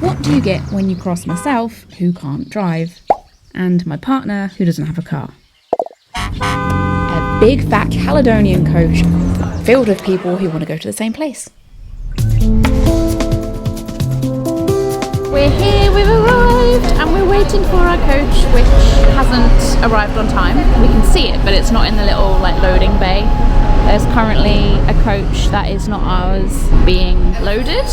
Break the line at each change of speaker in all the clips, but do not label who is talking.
What do you get when you cross myself, who can't drive, and my partner, who doesn't have a car? A big fat Caledonian coach filled with people who want to go to the same place. We're here, we've arrived, and we're waiting for our coach, which hasn't arrived on time. We can see it, but it's not in the little loading bay. There's currently a coach that is not ours being loaded.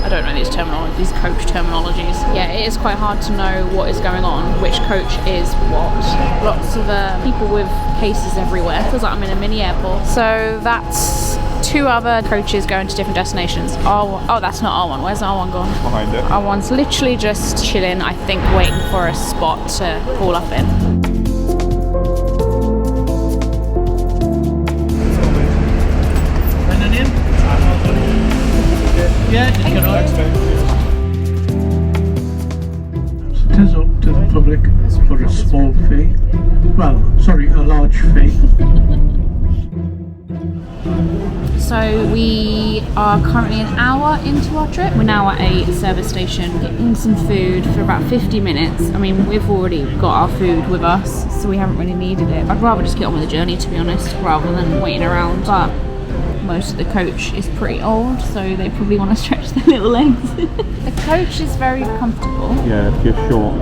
I don't know these coach terminologies. Yeah, it is quite hard to know what is going on, which coach is what. Lots of people with cases everywhere. Feels like I'm in a mini airport. So that's 2 other coaches going to different destinations. Oh, that's not R1. Where's R1 gone?
Behind it.
R1's literally just chilling, I think, waiting for a spot to pull up in.
Yeah, just get on.
It is up to the public for a small fee. A large fee.
So we are currently an hour into our trip. We're now at a service station getting some food for about 50 minutes. I mean, we've already got our food with us, so we haven't really needed it. I'd rather just get on with the journey, to be honest, rather than waiting around. But most of the coach is pretty old, so they probably want to stretch their little legs. The coach is very comfortable.
Yeah, if you're short.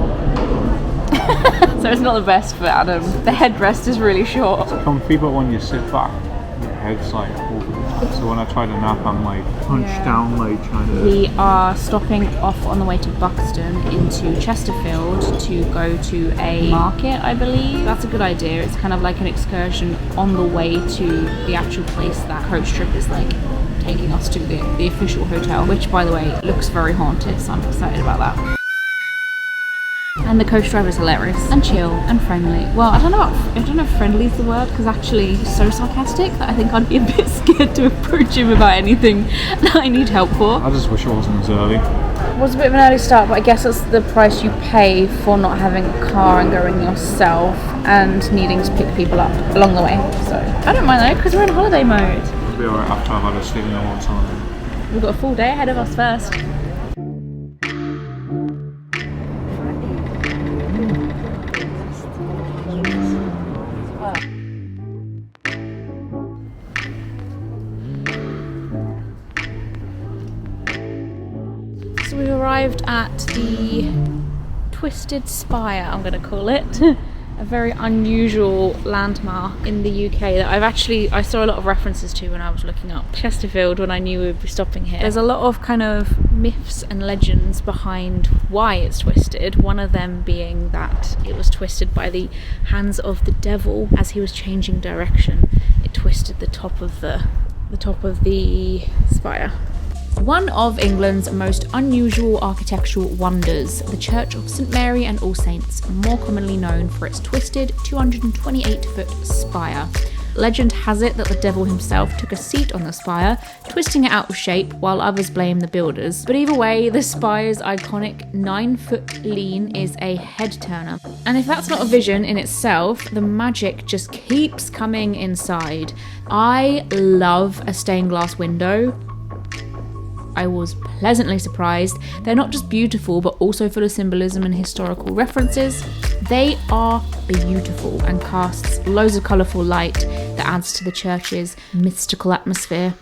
So it's not the best for Adam. The headrest is really short.
It's comfy, but when you sit back, your head's over the top. So when I try to nap, I'm hunched down, trying to...
We are stopping off on the way to Buxton into Chesterfield to go to a market, I believe. That's a good idea. It's kind of like an excursion on the way to the actual place that coach trip is taking us to, the official hotel, which, by the way, looks very haunted, so I'm excited about that. And the coach driver is hilarious and chill and friendly. Well, I don't know if friendly is the word, because actually he's so sarcastic that I think I'd be a bit scared to approach him about anything that I need help for.
I just wish it wasn't as early.
It was a bit of an early start, but I guess that's the price you pay for not having a car and going yourself and needing to pick people up along the way. So I don't mind though, because we're in holiday mode.
It'll be alright after I've had a sleep in the whole time.
We've got a full day ahead of us first. So we arrived at the Twisted Spire, I'm going to call it. A very unusual landmark in the UK that I saw a lot of references to when I was looking up Chesterfield when I knew we'd be stopping here. There's a lot of kind of myths and legends behind why it's twisted, one of them being that it was twisted by the hands of the devil as he was changing direction. It twisted the top of the spire. One of England's most unusual architectural wonders, the Church of St Mary and All Saints, more commonly known for its twisted 228-foot spire. Legend has it that the devil himself took a seat on the spire, twisting it out of shape, while others blame the builders. But either way, the spire's iconic 9-foot lean is a head-turner. And if that's not a vision in itself, the magic just keeps coming inside. I love a stained glass window. I was pleasantly surprised. They're not just beautiful, but also full of symbolism and historical references. They are beautiful and casts loads of colourful light that adds to the church's mystical atmosphere.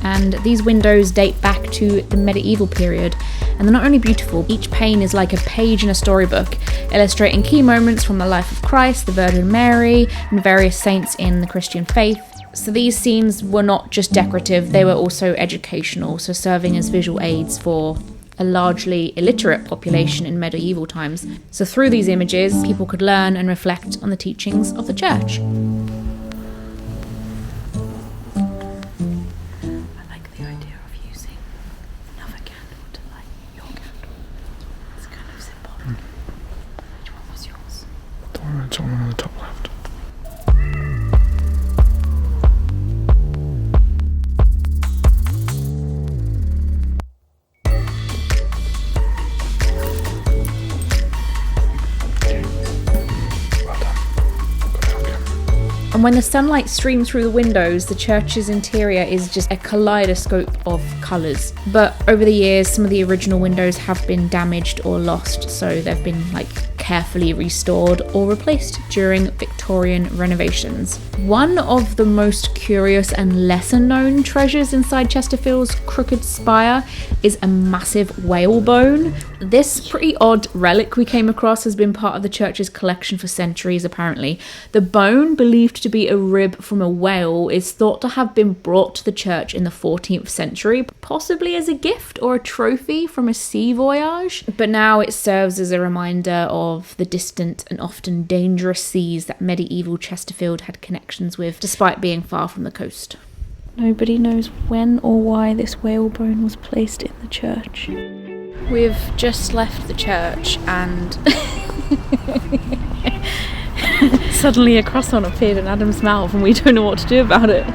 And these windows date back to the medieval period, and they're not only beautiful, each pane is like a page in a storybook, illustrating key moments from the life of Christ, the Virgin Mary, and various saints in the Christian faith. So these scenes were not just decorative, they were also educational, so serving as visual aids for a largely illiterate population in medieval times. So through these images, people could learn and reflect on the teachings of the church. I like the idea of using another candle to light your candle. It's kind of symbolic. Which one was yours?
The one on the top left.
And when the sunlight streams through the windows, the church's interior is just a kaleidoscope of colours. But over the years, some of the original windows have been damaged or lost, so they've been carefully restored or replaced during Victorian renovations. One of the most curious and lesser known treasures inside Chesterfield's crooked spire is a massive whalebone. This pretty odd relic we came across has been part of the church's collection for centuries, apparently. The bone, believed to be a rib from a whale, is thought to have been brought to the church in the 14th century, possibly as a gift or a trophy from a sea voyage. But now it serves as a reminder of the distant and often dangerous seas that medieval Chesterfield had connections with, despite being far from the coast. Nobody knows when or why this whalebone was placed in the church. We've just left the church and suddenly a croissant appeared in Adam's mouth and we don't know what to do about it.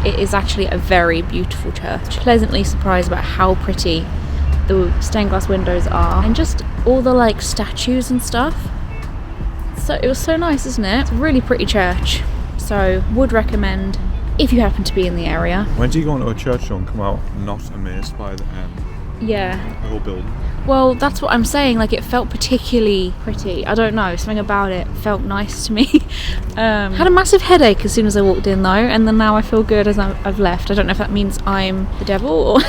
It is actually a very beautiful church. Pleasantly surprised about how pretty the stained glass windows are and just all the statues and stuff. So it was so nice, isn't it? It's a really pretty church. So would recommend if you happen to be in the area.
When do you go into a church and come out not amazed by the whole building?
Well, that's what I'm saying. It felt particularly pretty. I don't know, something about it felt nice to me. Had a massive headache as soon as I walked in though, and then now I feel good as I've left. I don't know if that means I'm the devil or...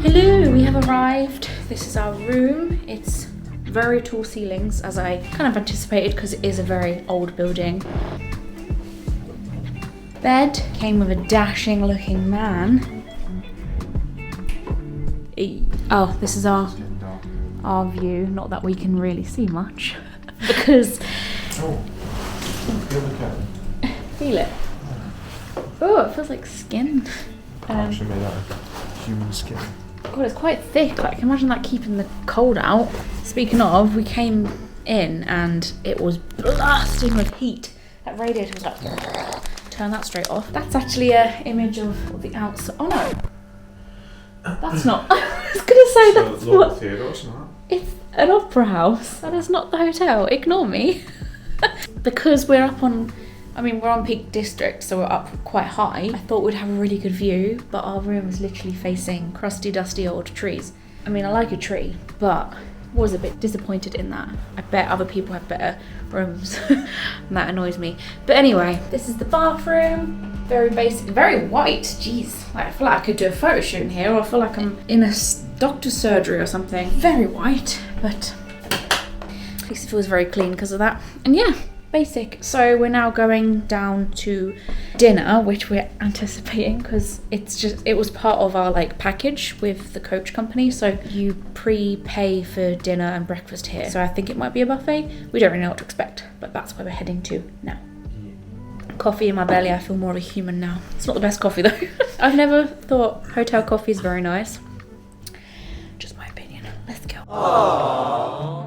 Hello, we have arrived. This is our room. It's very tall ceilings, as I kind of anticipated because it is a very old building. Bed came with a dashing looking man. Oh, this is our view. Not that we can really see much because... Feel it. Oh, it feels like skin.
Actually made out of human skin.
God, it's quite thick. Imagine that keeping the cold out. Speaking of, we came in and it was blasting with heat. That radiator was turn that straight off. That's actually an image of the outside. Oh no, that's not. I was gonna say that's what.
Theatre, isn't it?
It's an opera house. That is not the hotel. Ignore me. Because we're up on. We're on Peak District, so we're up quite high. I thought we'd have a really good view, but our room is literally facing crusty, dusty old trees. I like a tree, but was a bit disappointed in that. I bet other people have better rooms, and that annoys me. But anyway, this is the bathroom. Very basic, very white. Jeez, I feel like I could do a photo shoot in here, or I feel like I'm in a doctor's surgery or something. Very white, but at least it feels very clean because of that. And yeah. Basic. So we're now going down to dinner, which we're anticipating because it was part of our package with the coach company, so you prepay for dinner and breakfast here. So I think it might be a buffet. We don't really know what to expect, but that's where we're heading to now. Coffee in my belly. I feel more of a human now. It's not the best coffee though. I've never thought hotel coffee is very nice. Just my opinion. Let's go. Aww.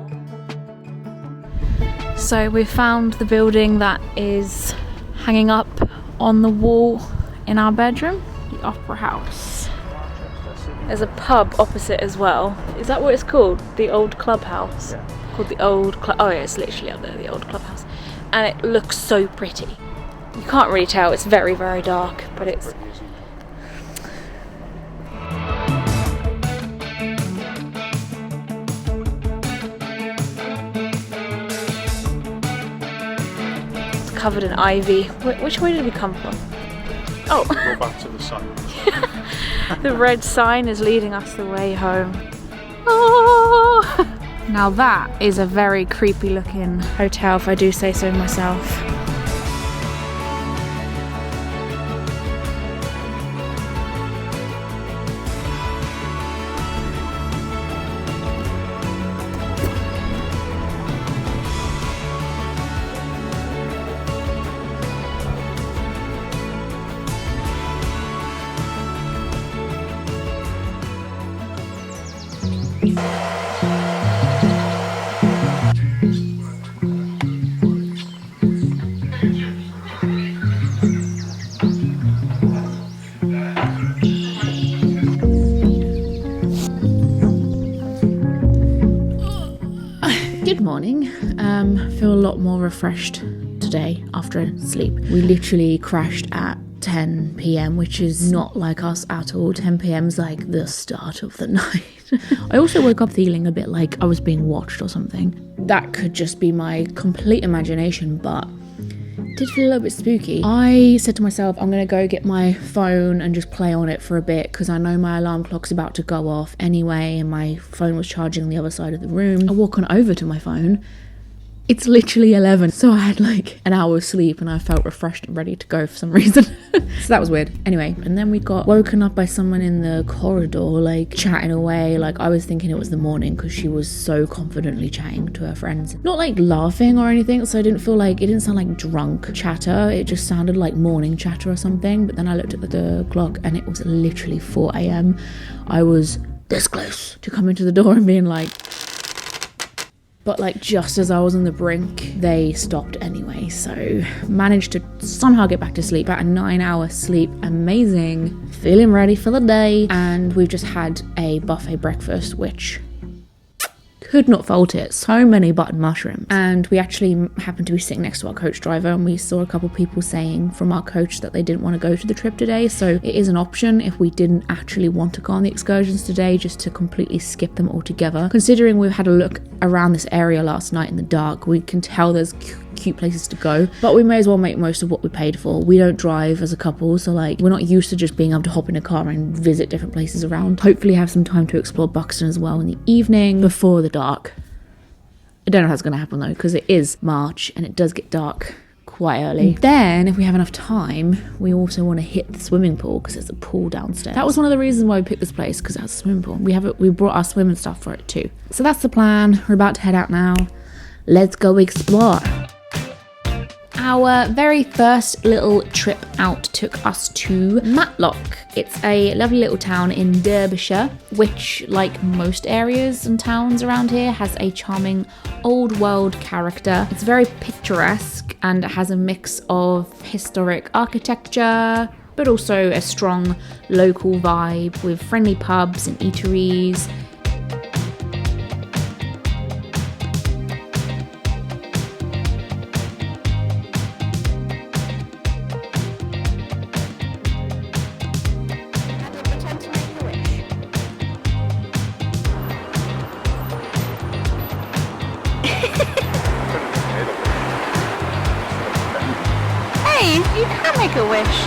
So we found the building that is hanging up on the wall in our bedroom, the Opera House. There's a pub opposite as well. Is that what it's called? The Old Clubhouse? Yeah. Called the Old Club. Oh yeah, it's literally up there, the Old Clubhouse. And it looks so pretty. You can't really tell, it's very, very dark, but it's... covered in ivy. Which way did we come from? Oh.
Go back to the sign.
The red sign is leading us the way home. Oh. Now that is a very creepy looking hotel, if I do say so myself. Feel a lot more refreshed today after sleep. We literally crashed at 10 p.m, which is not like us at all. 10 p.m. is like the start of the night. I also woke up feeling a bit like I was being watched or something. That could just be my complete imagination, but it did feel a little bit spooky. I said to myself, I'm gonna go get my phone and just play on it for a bit because I know my alarm clock's about to go off anyway, and my phone was charging on the other side of the room. I walk on over to my phone. It's literally 11, so I had like an hour's sleep and I felt refreshed and ready to go for some reason. So that was weird. Anyway, and then we got woken up by someone in the corridor, like chatting away. Like I was thinking it was the morning because she was so confidently chatting to her friends. Not like laughing or anything, so I didn't feel like, it didn't sound like drunk chatter. It just sounded like morning chatter or something. But then I looked at the clock and it was literally 4 a.m. I was this close to coming to the door and being like, but like just as I was on the brink, they stopped anyway. So managed to somehow get back to sleep. About a 9-hour sleep, amazing. Feeling ready for the day. And we've just had a buffet breakfast, which could not fault it. So many button mushrooms. And we actually happened to be sitting next to our coach driver, and we saw a couple people saying from our coach that they didn't want to go to the trip today. So it is an option if we didn't actually want to go on the excursions today, just to completely skip them altogether. Considering we've had a look around this area last night in the dark, we can tell there's cute places to go, but we may as well make most of what we paid for. We don't drive as a couple, so like we're not used to just being able to hop in a car and visit different places around. Hopefully have some time to explore Buxton as well in the evening before the dark. I don't know how it's going to happen though, because it is March and it does get dark quite early. Then if we have enough time, we also want to hit the swimming pool because there's a pool downstairs. That was one of the reasons why we picked this place, because it has a swimming pool. We brought our swimming stuff for it too. So that's the plan. We're about to head out now. Let's go explore. Our very first little trip out took us to Matlock. It's a lovely little town in Derbyshire, which, like most areas and towns around here, has a charming old world character. It's very picturesque and it has a mix of historic architecture, but also a strong local vibe with friendly pubs and eateries.
Hey, you can make a wish.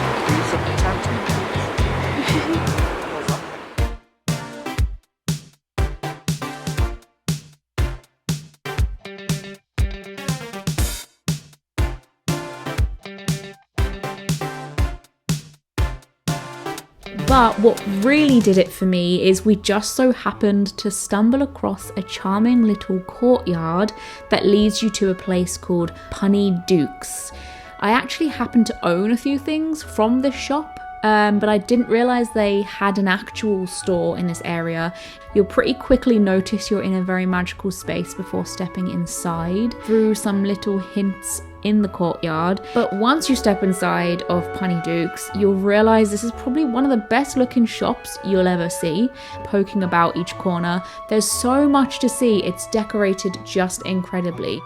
But what really did it for me is we just so happened to stumble across a charming little courtyard that leads you to a place called Punny Duke's. I actually happen to own a few things from this shop, but I didn't realise they had an actual store in this area. You'll pretty quickly notice you're in a very magical space before stepping inside through some little hints in the courtyard. But once you step inside of Punny Duke's, you'll realise this is probably one of the best looking shops you'll ever see. Poking about each corner, there's so much to see. It's decorated just incredibly.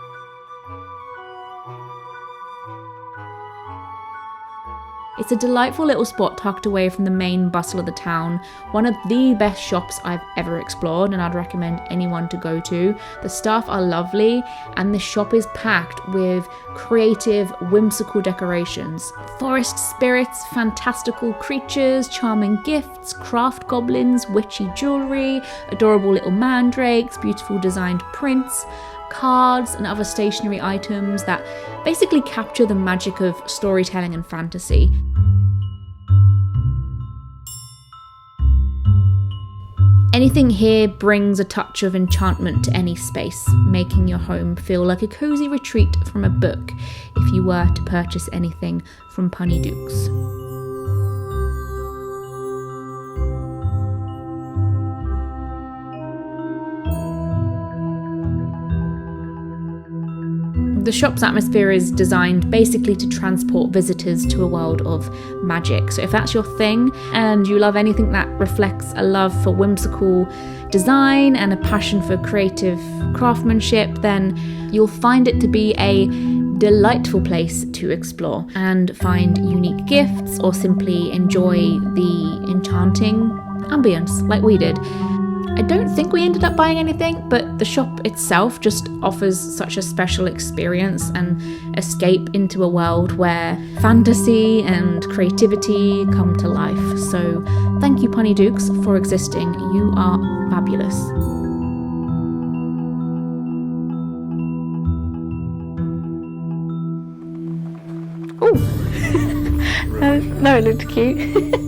It's a delightful little spot tucked away from the main bustle of the town. One of the best shops I've ever explored, and I'd recommend anyone to go to. The staff are lovely and the shop is packed with creative, whimsical decorations. Forest spirits, fantastical creatures, charming gifts, craft goblins, witchy jewellery, adorable little mandrakes, beautiful designed prints, cards and other stationery items that basically capture the magic of storytelling and fantasy. Anything here brings a touch of enchantment to any space, making your home feel like a cozy retreat from a book if you were to purchase anything from Punny Duke's. The shop's atmosphere is designed basically to transport visitors to a world of magic. So if that's your thing and you love anything that reflects a love for whimsical design and a passion for creative craftsmanship, then you'll find it to be a delightful place to explore and find unique gifts or simply enjoy the enchanting ambience like we did. I don't think we ended up buying anything, but the shop itself just offers such a special experience and escape into a world where fantasy and creativity come to life. So thank you, Punny Dukes, for existing. You are fabulous.
Oh, no, it looked cute.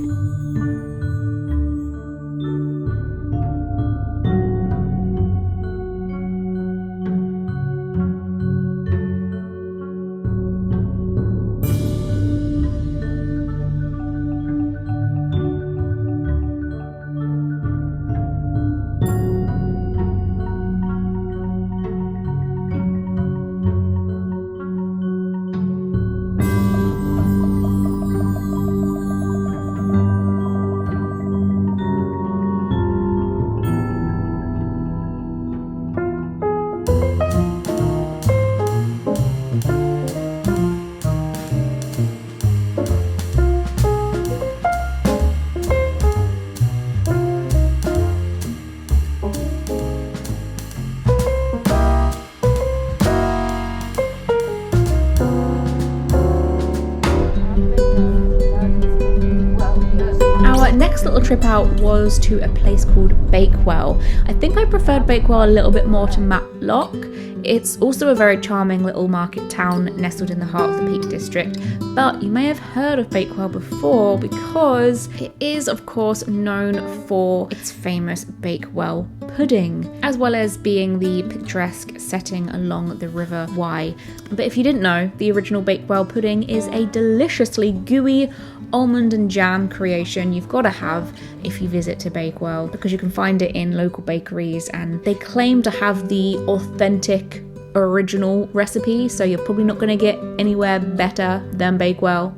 Next little trip out was to a place called Bakewell. I think I preferred Bakewell a little bit more to Matlock. It's also a very charming little market town nestled in the heart of the Peak District, but you may have heard of Bakewell before because it is of course known for its famous Bakewell pudding, as well as being the picturesque setting along the River Wye. But if you didn't know, the original Bakewell pudding is a deliciously gooey almond and jam creation you've got to have if you visit to Bakewell, because you can find it in local bakeries and they claim to have the authentic original recipe, so you're probably not going to get anywhere better than Bakewell.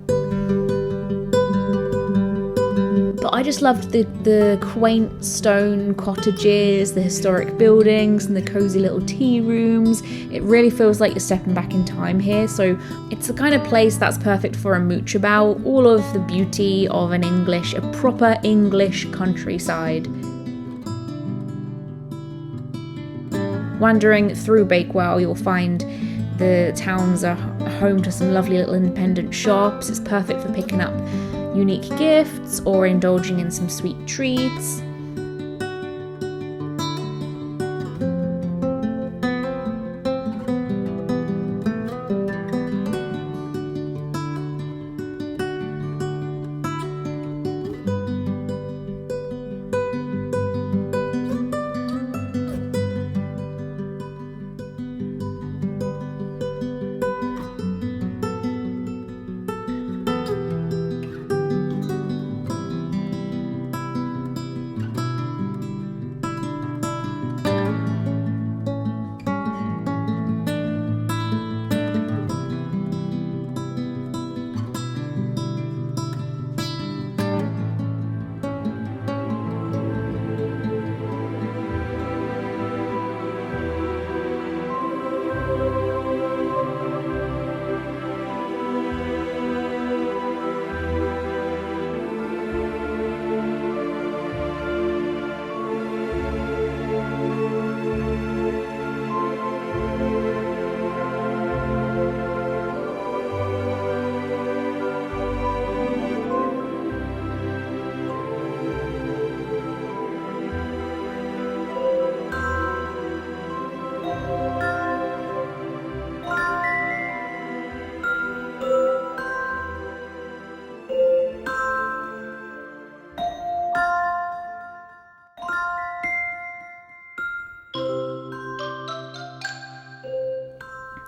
But I just loved the quaint stone cottages, the historic buildings and the cozy little tea rooms. It really feels like you're stepping back in time here, so it's the kind of place that's perfect for a mooch about all of the beauty of a proper English countryside. Wandering through Bakewell, you'll find the towns are home to some lovely little independent shops. It's perfect for picking up unique gifts or indulging in some sweet treats.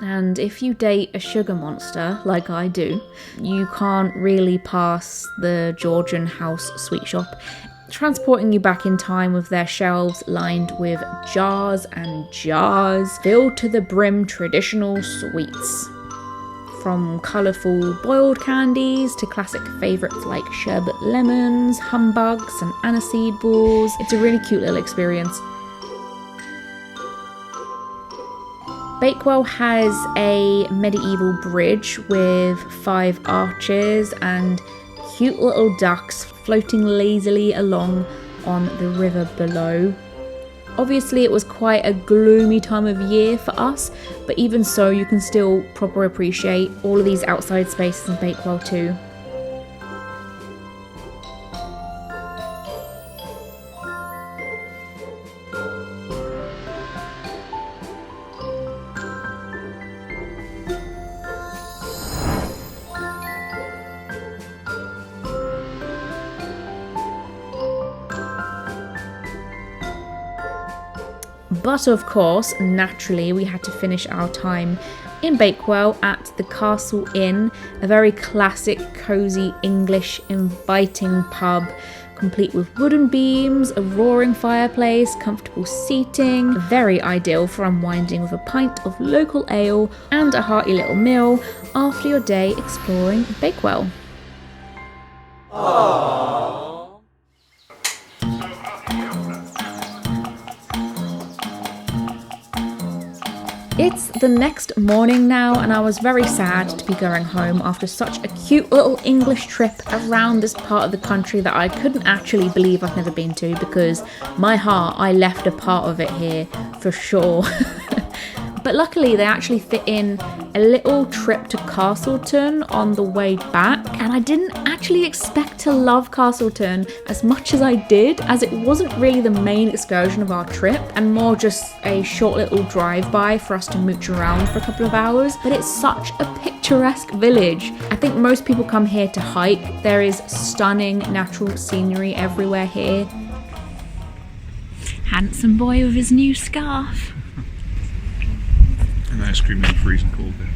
And if you date a sugar monster, like I do, you can't really pass the Georgian House sweet shop. transporting you back in time with their shelves lined with jars and jars filled to the brim traditional sweets. From colourful boiled candies to classic favourites like sherbet lemons, humbugs and aniseed balls. It's a really cute little experience. Bakewell has a medieval bridge with 5 arches and cute little ducks floating lazily along on the river below. Obviously it was quite a gloomy time of year for us, but even so you can still properly appreciate all of these outside spaces in Bakewell too. But of course, naturally, we had to finish our time in Bakewell at the Castle Inn, a very classic, cosy, English, inviting pub, complete with wooden beams, a roaring fireplace, comfortable seating, very ideal for unwinding with a pint of local ale and a hearty little meal after your day exploring Bakewell. It's the next morning now, and I was very sad to be going home after such a cute little English trip around this part of the country that I couldn't actually believe I've never been to, because my heart, I left a part of it here for sure. But luckily they actually fit in a little trip to Castleton on the way back, and I didn't actually expect to love Castleton as much as I did, as it wasn't really the main excursion of our trip and more just a short little drive-by for us to mooch around for a couple of hours. But it's such a picturesque village. I think most people come here to hike. There is stunning natural scenery everywhere here. Handsome boy with his new scarf.
And ice cream in the freezing cold day.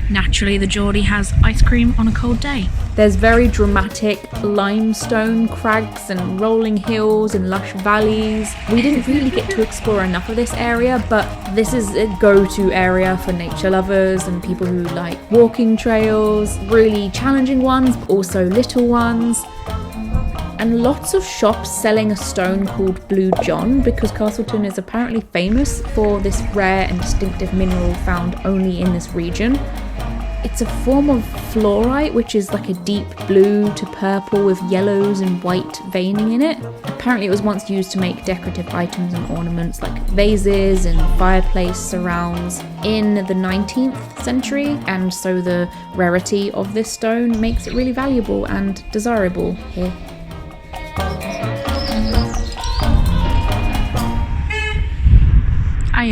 Naturally, the Geordie has ice cream on a cold day. There's very dramatic limestone crags and rolling hills and lush valleys. We didn't really get to explore enough of this area, but this is a go-to area for nature lovers and people who like walking trails, really challenging ones, but also little ones. And lots of shops selling a stone called Blue John, because Castleton is apparently famous for this rare and distinctive mineral found only in this region. It's a form of fluorite, which is like a deep blue to purple with yellows and white veining in it. Apparently it was once used to make decorative items and ornaments like vases and fireplace surrounds in the 19th century, and so the rarity of this stone makes it really valuable and desirable here. I